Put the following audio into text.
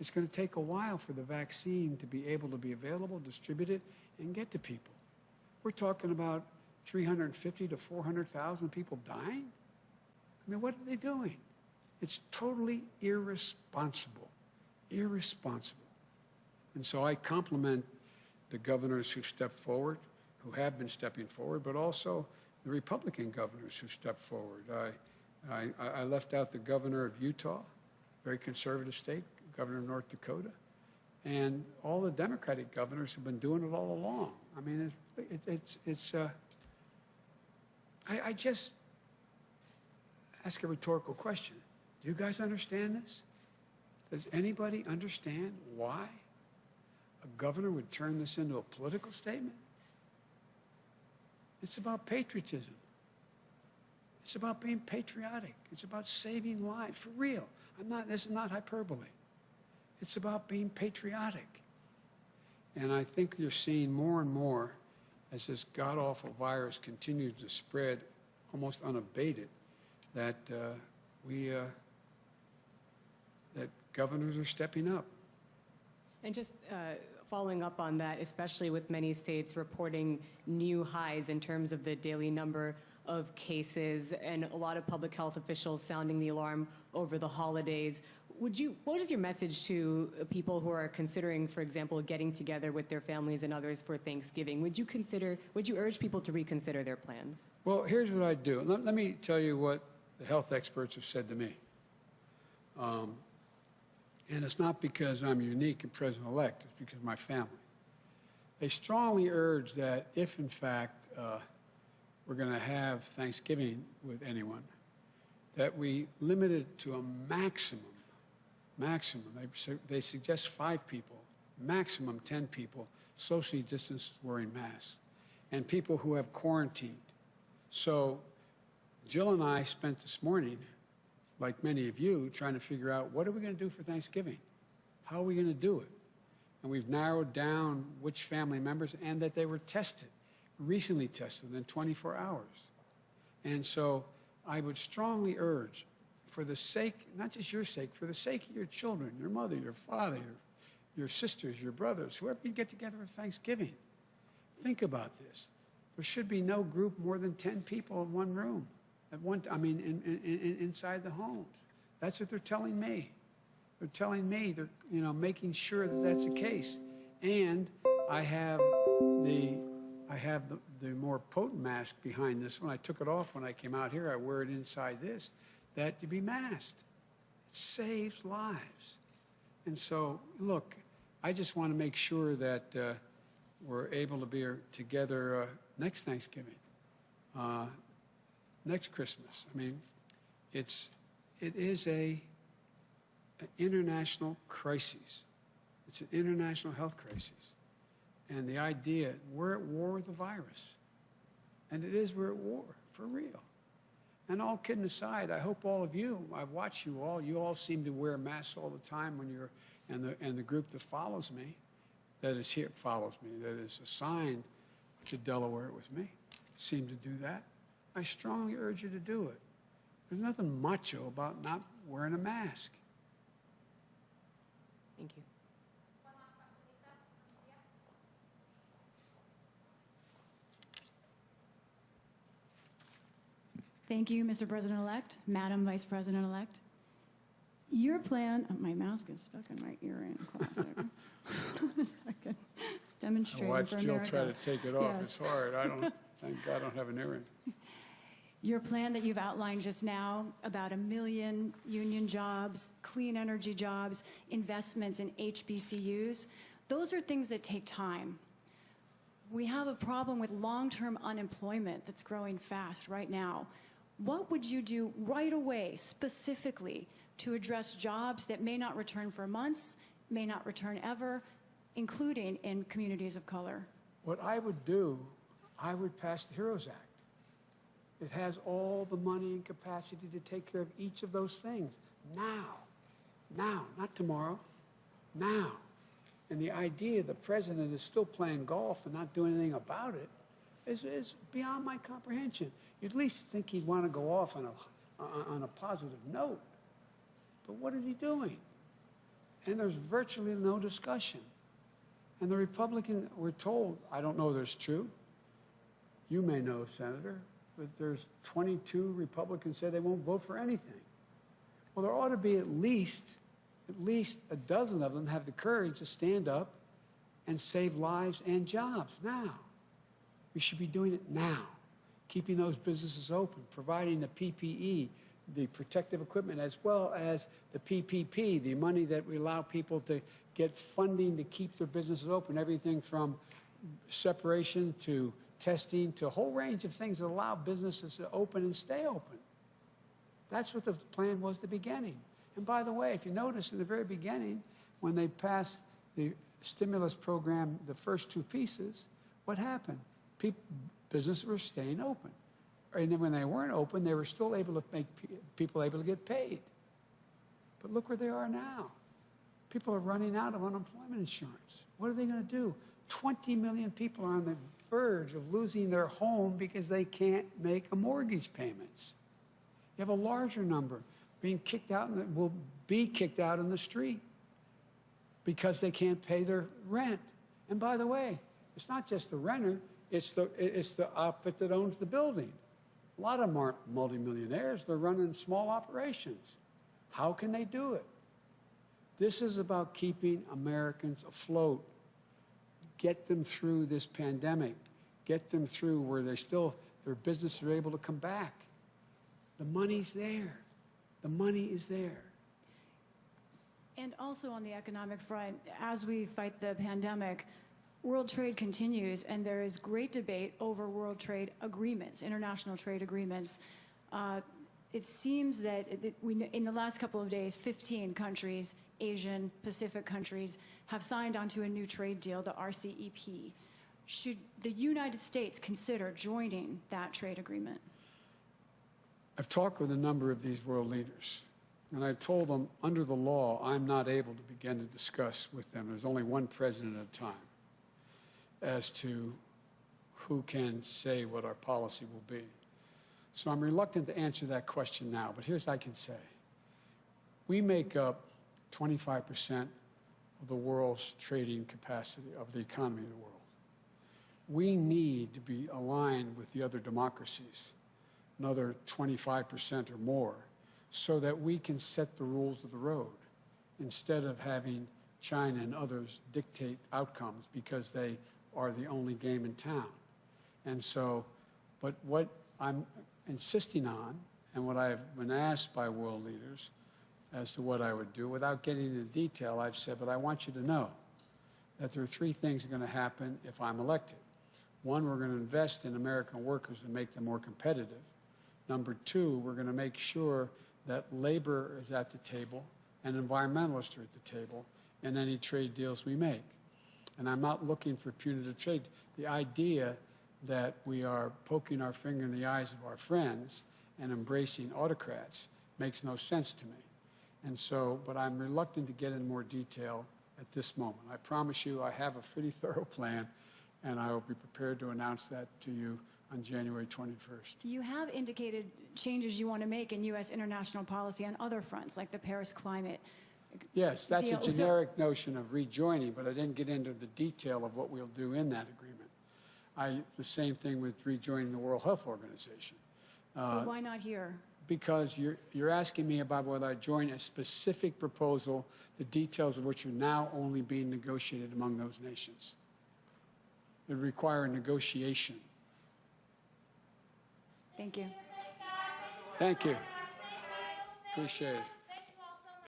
It's going to take a while for the vaccine to be able to be available, distributed, and get to people. We're talking about 350 to 400,000 people dying. I mean, what are they doing? It's totally irresponsible, irresponsible. And so I compliment the governors who stepped forward, who have been stepping forward, but also the Republican governors who stepped forward. I left out the governor of Utah, very conservative state, governor of North Dakota, and all the Democratic governors have been doing it all along. I mean, I just ask a rhetorical question. Do you guys understand this? Does anybody understand why a governor would turn this into a political statement? It's about patriotism. It's about being patriotic. It's about saving lives, for real. This is not hyperbole. It's about being patriotic. And I think you're seeing more and more as this god-awful virus continues to spread almost unabated, that that governors are stepping up. And just following up on that, especially with many states reporting new highs in terms of the daily number of cases and a lot of public health officials sounding the alarm over the holidays, what is your message to people who are considering, for example, getting together with their families and others for Thanksgiving? Would you urge people to reconsider their plans? Well, here's what I do. Let me tell you what the health experts have said to me. And it's not because I'm unique and president-elect, it's because of my family. They strongly urge that if, in fact, we're going to have Thanksgiving with anyone, that we limit it to a maximum. They suggest 5 people, maximum 10 people, socially distanced wearing masks, and people who have quarantined. So Jill and I spent this morning, like many of you, trying to figure out what are we going to do for Thanksgiving? How are we going to do it? And we've narrowed down which family members and that they were tested, recently tested within 24 hours. And so I would strongly urge, for the sake, not just your sake, for the sake of your children, your mother, your father, your sisters, your brothers, whoever you get together for Thanksgiving, think about this. There should be no group more than 10 people in one room. Inside the homes. That's what they're telling me. They're telling me they're, making sure that that's the case. And I have the more potent mask behind this one. I took it off when I came out here. I wear it inside this, that you be masked. It saves lives. And so, look, I just want to make sure that we're able to be together next Thanksgiving. Next Christmas. I mean, it is an international crisis. It's an international health crisis. And the idea, we're at war with the virus. And it is, we're at war, for real. And all kidding aside, I hope all of you, I've watched you all seem to wear masks all the time when you're, and the group that follows me, that is here, follows me, that is assigned to Delaware with me, seem to do that. I strongly urge you to do it. There's nothing macho about not wearing a mask. Thank you. Thank you, Mr. President-elect, Madam Vice President-elect. Your plan, oh, my mask is stuck in my ear in classic. Hold on a second. Demonstrating for America. I watched Jill try to take it off. Yes. It's hard. Thank God I don't have an earring. Your plan that you've outlined just now about 1 million union jobs, clean energy jobs, investments in HBCUs, those are things that take time. We have a problem with long-term unemployment that's growing fast right now. What would you do right away, specifically, to address jobs that may not return for months, may not return ever, including in communities of color? What I would do, I would pass the HEROES Act. It has all the money and capacity to take care of each of those things. Now, not tomorrow, now. And the idea the president is still playing golf and not doing anything about it is beyond my comprehension. You'd at least think he'd want to go off on a positive note. But what is he doing? And there's virtually no discussion. And the Republican, we're told, I don't know if it's true. You may know, Senator, but there's 22 Republicans say they won't vote for anything. Well, there ought to be at least a dozen of them have the courage to stand up and save lives and jobs now. We should be doing it now, keeping those businesses open, providing the PPE, the protective equipment, as well as the PPP, the money that we allow people to get funding to keep their businesses open, everything from separation to testing to a whole range of things that allow businesses to open and stay open. That's what the plan was at the beginning. And by the way, if you notice in the very beginning, when they passed the stimulus program, the first two pieces, what happened? Businesses were staying open. And then when they weren't open, they were still able to make people able to get paid. But look where they are now. People are running out of unemployment insurance. What are they going to do? 20 million people are on the verge of losing their home because they can't make a mortgage payments. You have a larger number being kicked out and will be kicked out in the street because they can't pay their rent. And by the way, it's not just the renter, it's the outfit that owns the building. A lot of them aren't multimillionaires. They're running small operations. How can they do it? This is about keeping Americans afloat. Get them through this pandemic. Get them through where their businesses are able to come back. The money's there. The money is there. And also on the economic front, as we fight the pandemic, world trade continues, and there is great debate over world trade agreements, international trade agreements. It seems that in the last couple of days, 15 countries, Asian, Pacific countries, have signed onto a new trade deal, the RCEP. Should the United States consider joining that trade agreement? I've talked with a number of these world leaders, and I told them, under the law, I'm not able to begin to discuss with them. There's only one president at a time as to who can say what our policy will be. So I'm reluctant to answer that question now, but here's what I can say. We make up 25% of the world's trading capacity, of the economy of the world. We need to be aligned with the other democracies, another 25% or more, so that we can set the rules of the road instead of having China and others dictate outcomes because they are the only game in town. And so, but what I'm insisting on, and what I've been asked by world leaders as to what I would do, without getting into detail, I've said, but I want you to know that there are three things that are going to happen if I'm elected. One, we're going to invest in American workers and make them more competitive. Number two, we're going to make sure that labor is at the table and environmentalists are at the table in any trade deals we make. And I'm not looking for punitive trade. The idea that we are poking our finger in the eyes of our friends and embracing autocrats makes no sense to me. And so, but I'm reluctant to get into more detail at this moment. I promise you I have a pretty thorough plan, and I will be prepared to announce that to you on January 21st. You have indicated changes you want to make in U.S. international policy on other fronts, like the Paris climate. Yes, that's a generic notion of rejoining, but I didn't get into the detail of what we'll do in that agreement. The same thing with rejoining the World Health Organization. But why not here? Because you're asking me about whether I join a specific proposal, the details of which are now only being negotiated among those nations. It would require a negotiation. Thank you. Thank you. Appreciate it.